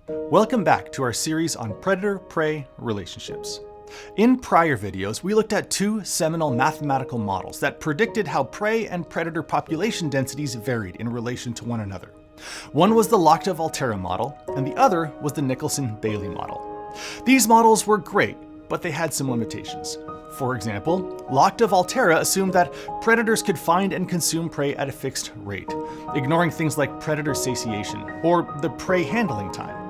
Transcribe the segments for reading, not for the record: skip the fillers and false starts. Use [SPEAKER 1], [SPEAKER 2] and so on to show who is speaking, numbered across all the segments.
[SPEAKER 1] Welcome back to our series on predator-prey relationships. In prior videos, we looked at two seminal mathematical models that predicted how prey and predator population densities varied in relation to one another. One was the Lotka-Volterra model, and the other was the Nicholson-Bailey model. These models were great, but they had some limitations. For example, Lotka-Volterra assumed that predators could find and consume prey at a fixed rate, ignoring things like predator satiation or the prey handling time.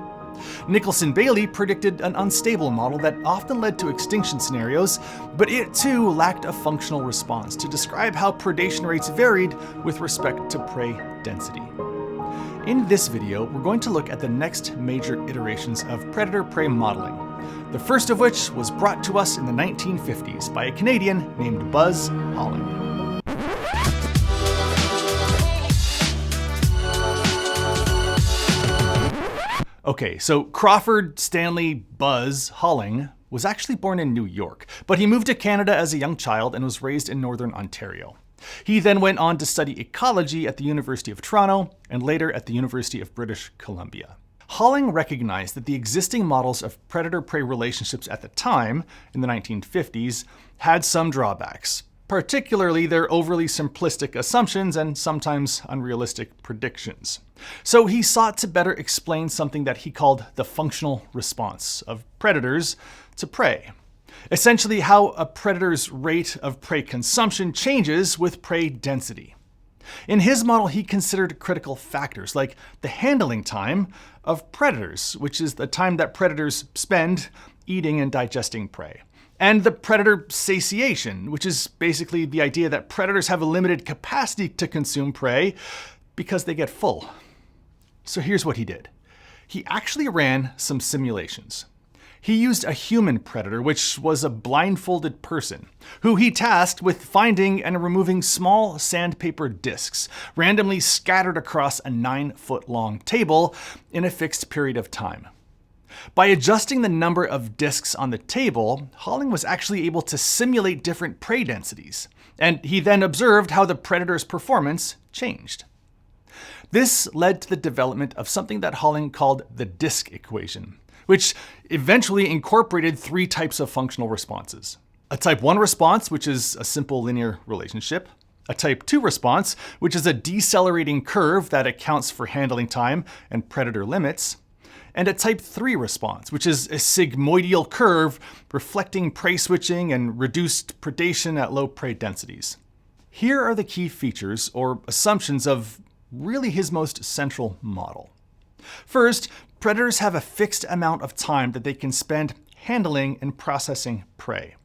[SPEAKER 1] Nicholson-Bailey predicted an unstable model that often led to extinction scenarios, but it too lacked a functional response to describe how predation rates varied with respect to prey density. In this video, we're going to look at the next major iterations of predator-prey modeling, the first of which was brought to us in the 1950s by a Canadian named Buzz Holling. Okay, so Crawford Stanley Buzz Holling was actually born in New York, but he moved to Canada as a young child and was raised in Northern Ontario. He then went on to study ecology at the University of Toronto and later at the University of British Columbia. Holling recognized that the existing models of predator-prey relationships at the time, in the 1950s, had some drawbacks, particularly their overly simplistic assumptions and sometimes unrealistic predictions. So he sought to better explain something that he called the functional response of predators to prey. Essentially, how a predator's rate of prey consumption changes with prey density. In his model, he considered critical factors like the handling time of predators, which is the time that predators spend eating and digesting prey, and the predator satiation, which is basically the idea that predators have a limited capacity to consume prey because they get full. So here's what he did. He actually ran some simulations. He used a human predator, which was a blindfolded person, who he tasked with finding and removing small sandpaper discs randomly scattered across a 9-foot-long table in a fixed period of time. By adjusting the number of discs on the table, Holling was actually able to simulate different prey densities, and he then observed how the predator's performance changed. This led to the development of something that Holling called the disc equation, which eventually incorporated three types of functional responses. A type 1 response, which is a simple linear relationship. A type 2 response, which is a decelerating curve that accounts for handling time and predator limits. And a type 3 response, which is a sigmoidal curve reflecting prey switching and reduced predation at low prey densities. Here are the key features or assumptions of really his most central model. First, predators have a fixed amount of time that they can spend handling and processing prey.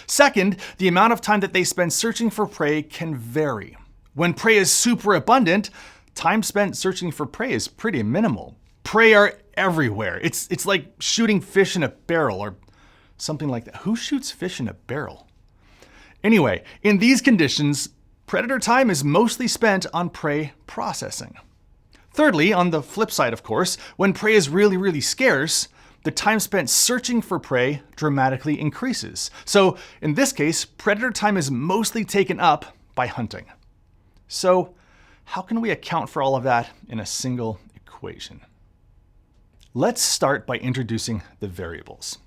[SPEAKER 1] Second, the amount of time that they spend searching for prey can vary. When prey is super abundant, time spent searching for prey is pretty minimal. Prey are everywhere. It's like shooting fish in a barrel or something like that. Who shoots fish in a barrel? Anyway, in these conditions, predator time is mostly spent on prey processing. Thirdly, on the flip side, of course, when prey is really scarce, the time spent searching for prey dramatically increases. So in this case, predator time is mostly taken up by hunting. So how can we account for all of that in a single equation? Let's start by introducing the variables.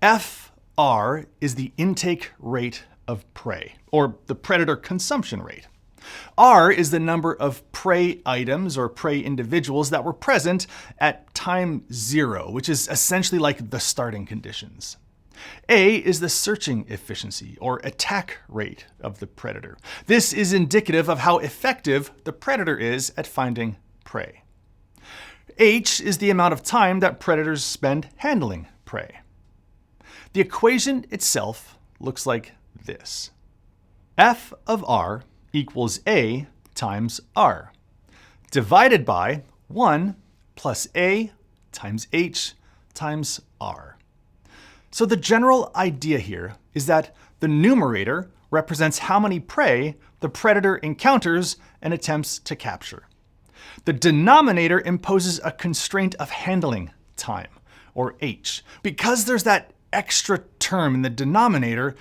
[SPEAKER 1] FR is the intake rate of prey, or the predator consumption rate. R is the number of prey items or prey individuals that were present at time 0, which is essentially like the starting conditions. A is the searching efficiency or attack rate of the predator. This is indicative of how effective the predator is at finding prey. H is the amount of time that predators spend handling prey. The equation itself looks like this. F of R equals A times R, divided by 1 plus A times H times R. So the general idea here is that the numerator represents how many prey the predator encounters and attempts to capture. The denominator imposes a constraint of handling time, or H. Because there's that extra term in the denominator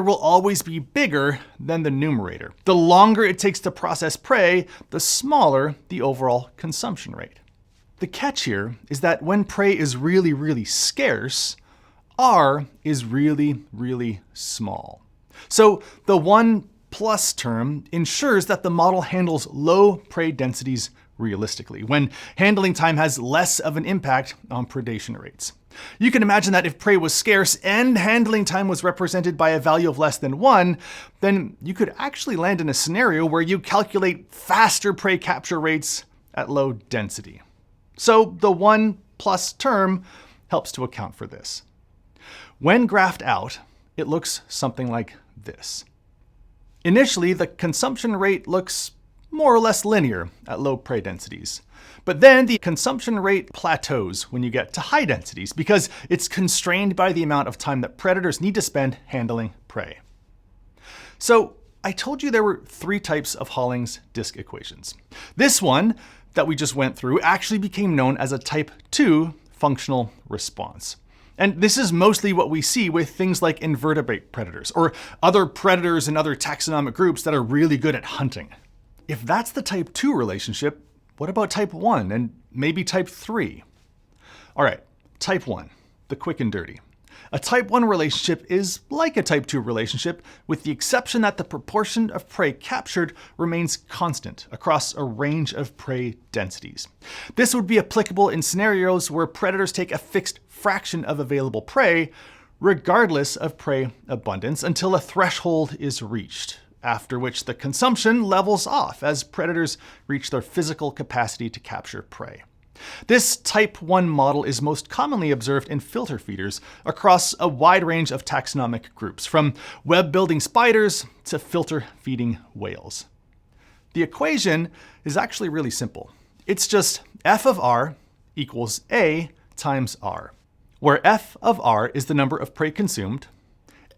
[SPEAKER 1] will always be bigger than the numerator. The longer it takes to process prey, the smaller the overall consumption rate. The catch here is that when prey is really, really scarce, R is really, really small. So the 1 plus term ensures that the model handles low prey densities realistically, when handling time has less of an impact on predation rates. You can imagine that if prey was scarce and handling time was represented by a value of less than 1, then you could actually land in a scenario where you calculate faster prey capture rates at low density. So the 1 plus term helps to account for this. When graphed out, it looks something like this. Initially, the consumption rate looks more or less linear at low prey densities. But then the consumption rate plateaus when you get to high densities because it's constrained by the amount of time that predators need to spend handling prey. So I told you there were 3 types of Holling's disk equations. This one that we just went through actually became known as a type 2 functional response. And this is mostly what we see with things like invertebrate predators or other predators in other taxonomic groups that are really good at hunting. If that's the type 2 relationship, what about type 1 and maybe type 3? All right, type 1, the quick and dirty. A type 1 relationship is like a type 2 relationship, with the exception that the proportion of prey captured remains constant across a range of prey densities. This would be applicable in scenarios where predators take a fixed fraction of available prey, regardless of prey abundance, until a threshold is reached, after which the consumption levels off as predators reach their physical capacity to capture prey. This type 1 model is most commonly observed in filter feeders across a wide range of taxonomic groups, from web-building spiders to filter-feeding whales. The equation is actually really simple. It's just f of r equals a times r, where f of r is the number of prey consumed,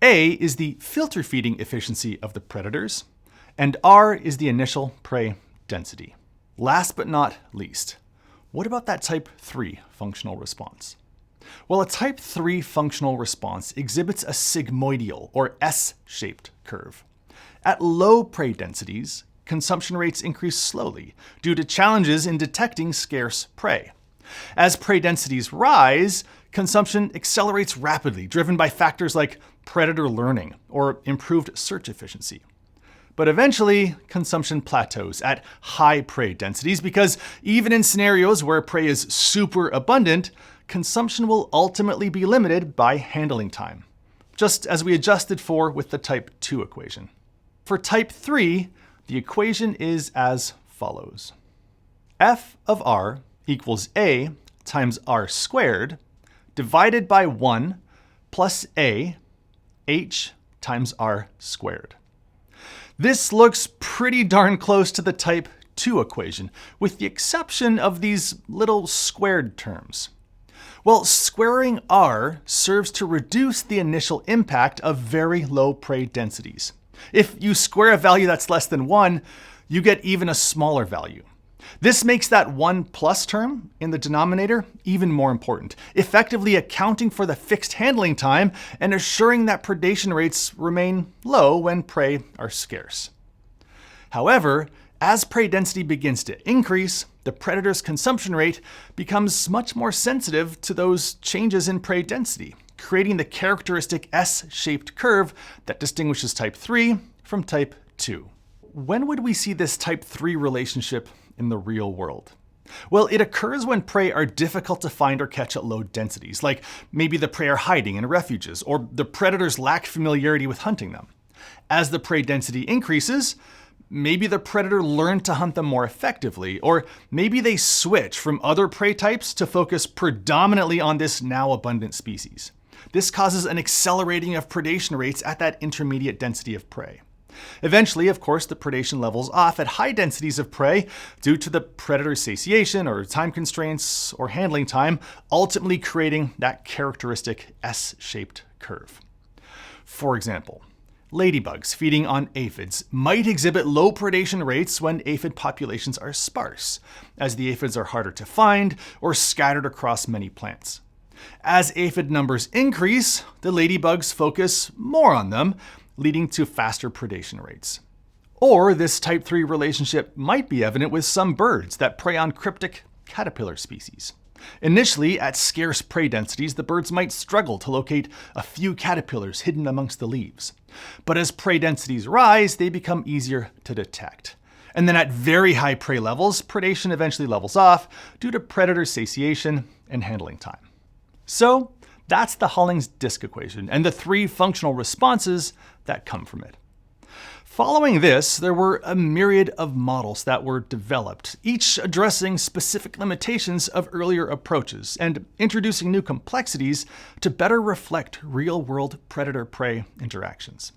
[SPEAKER 1] a is the filter feeding efficiency of the predators, and r is the initial prey density. Last but not least, what about that type 3 functional response? Well, a type 3 functional response exhibits a sigmoidal or S-shaped curve. At low prey densities, consumption rates increase slowly due to challenges in detecting scarce prey. As prey densities rise, consumption accelerates rapidly, driven by factors like predator learning or improved search efficiency. But eventually, consumption plateaus at high prey densities because even in scenarios where prey is super abundant, consumption will ultimately be limited by handling time, just as we adjusted for with the type 2 equation. For type 3, the equation is as follows. F of r equals a times r squared divided by 1 plus a h times r squared. This looks pretty darn close to the type 2 equation, with the exception of these little squared terms. Well, squaring r serves to reduce the initial impact of very low prey densities. If you square a value that's less than 1, you get even a smaller value. This makes that 1 plus term in the denominator even more important, effectively accounting for the fixed handling time and assuring that predation rates remain low when prey are scarce. However, as prey density begins to increase, the predator's consumption rate becomes much more sensitive to those changes in prey density, creating the characteristic S-shaped curve that distinguishes type 3 from type 2. When would we see this type 3 relationship in the real world? Well, it occurs when prey are difficult to find or catch at low densities, like maybe the prey are hiding in refuges, or the predators lack familiarity with hunting them. As the prey density increases, maybe the predator learned to hunt them more effectively, or maybe they switch from other prey types to focus predominantly on this now abundant species. This causes an accelerating of predation rates at that intermediate density of prey. Eventually, of course, the predation levels off at high densities of prey due to the predator's satiation or time constraints or handling time, ultimately creating that characteristic S-shaped curve. For example, ladybugs feeding on aphids might exhibit low predation rates when aphid populations are sparse, as the aphids are harder to find or scattered across many plants. As aphid numbers increase, the ladybugs focus more on them, leading to faster predation rates. Or this type 3 relationship might be evident with some birds that prey on cryptic caterpillar species. Initially, at scarce prey densities, the birds might struggle to locate a few caterpillars hidden amongst the leaves. But as prey densities rise, they become easier to detect. And then at very high prey levels, predation eventually levels off due to predator satiation and handling time. So that's the Holling's disk equation and the three functional responses that come from it. Following this, there were a myriad of models that were developed, each addressing specific limitations of earlier approaches and introducing new complexities to better reflect real-world predator-prey interactions.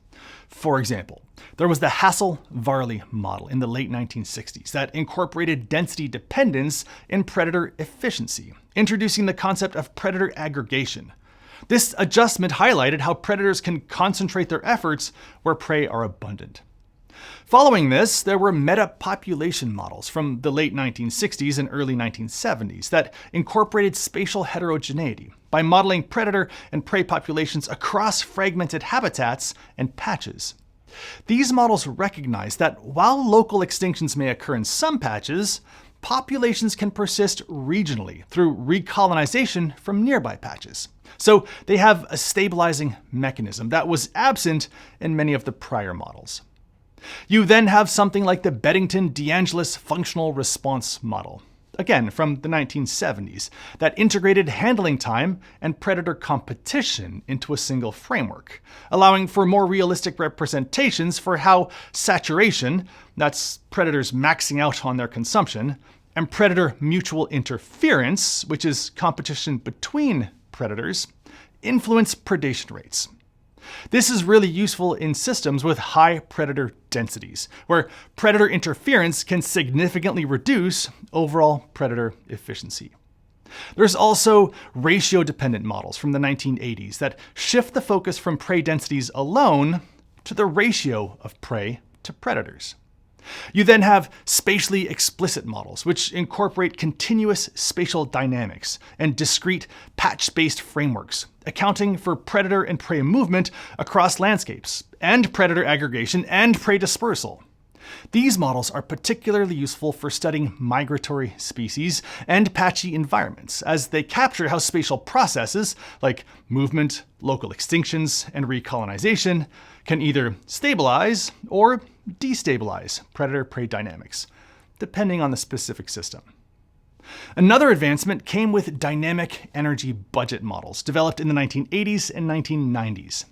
[SPEAKER 1] For example, there was the Hassel-Varley model in the late 1960s that incorporated density dependence in predator efficiency, introducing the concept of predator aggregation. This adjustment highlighted how predators can concentrate their efforts where prey are abundant. Following this, there were meta-population models from the late 1960s and early 1970s that incorporated spatial heterogeneity by modeling predator and prey populations across fragmented habitats and patches. These models recognize that while local extinctions may occur in some patches, populations can persist regionally through recolonization from nearby patches. So they have a stabilizing mechanism that was absent in many of the prior models. You then have something like the Beddington-DeAngelis functional response model, again from the 1970s, that integrated handling time and predator competition into a single framework, allowing for more realistic representations for how saturation, that's predators maxing out on their consumption, and predator mutual interference, which is competition between predators, influence predation rates. This is really useful in systems with high predator densities, where predator interference can significantly reduce overall predator efficiency. There's also ratio-dependent models from the 1980s that shift the focus from prey densities alone to the ratio of prey to predators. You then have spatially explicit models, which incorporate continuous spatial dynamics and discrete patch-based frameworks, accounting for predator and prey movement across landscapes, and predator aggregation and prey dispersal. These models are particularly useful for studying migratory species and patchy environments, as they capture how spatial processes like movement, local extinctions, and recolonization can either stabilize or destabilize predator-prey dynamics, depending on the specific system. Another advancement came with dynamic energy budget models developed in the 1980s and 1990s.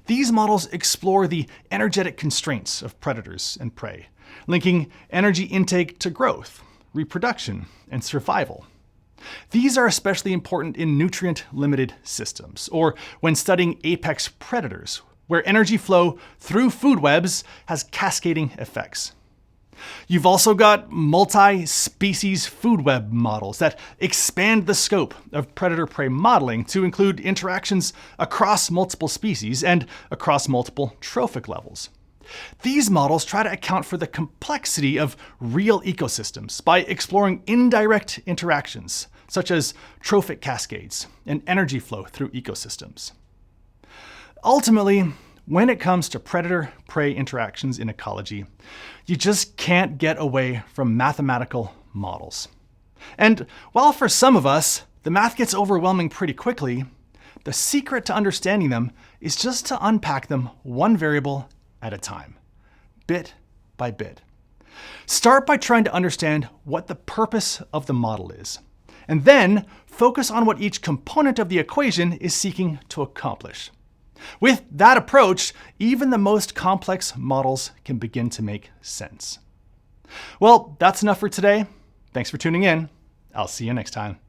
[SPEAKER 1] These models explore the energetic constraints of predators and prey, linking energy intake to growth, reproduction, and survival. These are especially important in nutrient-limited systems, or when studying apex predators, where energy flow through food webs has cascading effects. You've also got multi-species food web models that expand the scope of predator-prey modeling to include interactions across multiple species and across multiple trophic levels. These models try to account for the complexity of real ecosystems by exploring indirect interactions, such as trophic cascades and energy flow through ecosystems. Ultimately, when it comes to predator-prey interactions in ecology, you just can't get away from mathematical models. And while for some of us, the math gets overwhelming pretty quickly, the secret to understanding them is just to unpack them one variable at a time, bit by bit. Start by trying to understand what the purpose of the model is, and then focus on what each component of the equation is seeking to accomplish. With that approach, even the most complex models can begin to make sense. Well, that's enough for today. Thanks for tuning in. I'll see you next time.